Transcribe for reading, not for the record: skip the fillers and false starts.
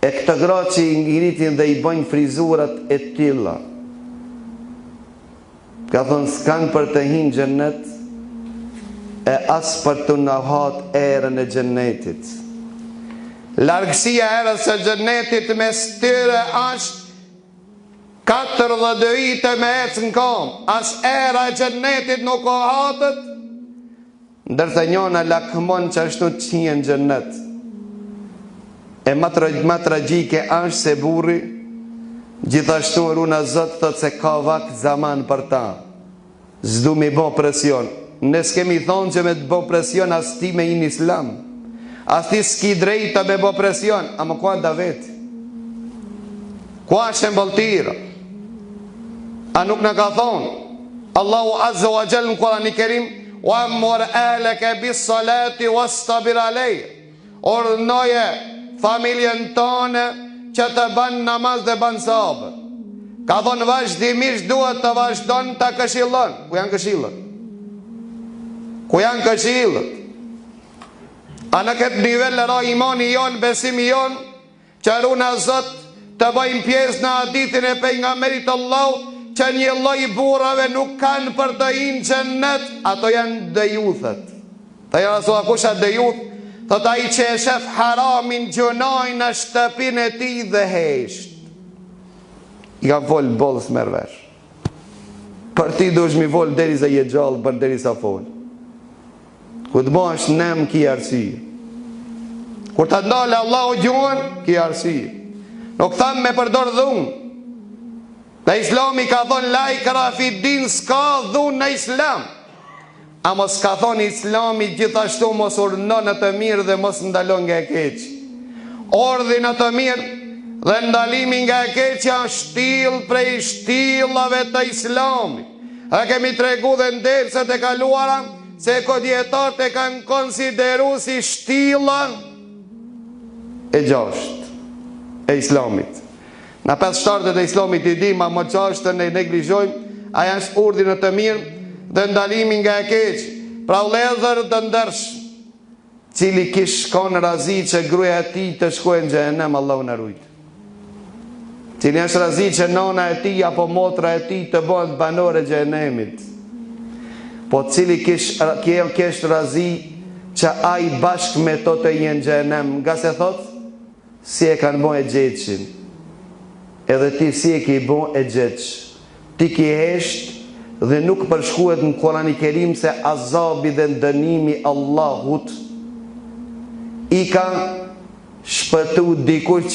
e këta gra që i ngritin dhe i bëjnë frizurat e tilla, ka thonë s'kan për të hinë xhennet e as për të nahat erën e xhennetit. Largësia erës së xhennetit mes tyre është 40 vite me ecë në kam, as era e xhennetit nuk o hatët, ndërsa njona lakmon që ashtu të qinë në xhennet. E ma tragjike është se burri gjithashtu runa Zot thot se ka vakt zaman për ta. Zdu mi bo presion. Ne s'kemi thonë që me të bo presion as ti me in islam, as ti s'ki drejta me bo presion, a më kua da vetë, kua shemboltira. A nuk në ka thonë Allahu Azza wa Jall në Kur'an i Kerim, wa amur ahlaka bis salati wastabir alej, ordhnoje familjen tonë që të banë namaz dhe banë sabër. Ka thonë vazhdimisht duhet të vazhdon të këshillon. Ku janë këshillët? Ku janë këshillët? A në këtë nivel ra imani jonë, besimi jonë, që runa Zot të bëjmë pjesë në hadithin e pejgamberit Allahu, që një lloj burrave nuk kanë për të hinë xhennet, ato janë dejuthet. Të janë aso akusha dejut, thot ai që e shef haramin gjunoj në shtëpinë e tij dhe hesht. I kam folë bollës mervesh. Për ti duhesh mi folë deri sa je gjallë, për deri sa folë. Ku të bash nem ki arsye. Kur të ndale Allahu gjuhën, ki arsye. Nuk tham me përdor dhunë. Në islami ka thonë la ikra fi din, s'ka dhunë në islam. A mos ka thonë islami gjithashtu mos urdhënon në të mirë dhe mos ndalon nga e keq. Ordhi në të mirë dhe ndalimi nga e keqja shtill prej shtillave të islamit. A kemi tregu dhe nderset e kaluara se kodjetarët e kanë konsideru si shtilla e gjashtë e islamit. Në 5 shtartet e islamit i dim, a më qashtën e neglizhojmë, a janë urdhi në të mirë dhe ndalimi nga e keq. Pra vëllezër të ndërsh, cili kish shkon razi që gruaja e tij të shkojë në xhenem, Allahu na ruaj. Cili është razi që nona e tij apo motra e tij të bëhet banore e xhenemit. Po cili kish razi që ai bashkë me to të jenë në xhenem, nga se thot si e kanë bën e xheçin. Edhe ti si e ki bën e xheç. Ti ki hesht dhe nuk përshkruhet në Kur'an i Kerim se azabi dhe dënimi Allahut i ka shpëtu dikush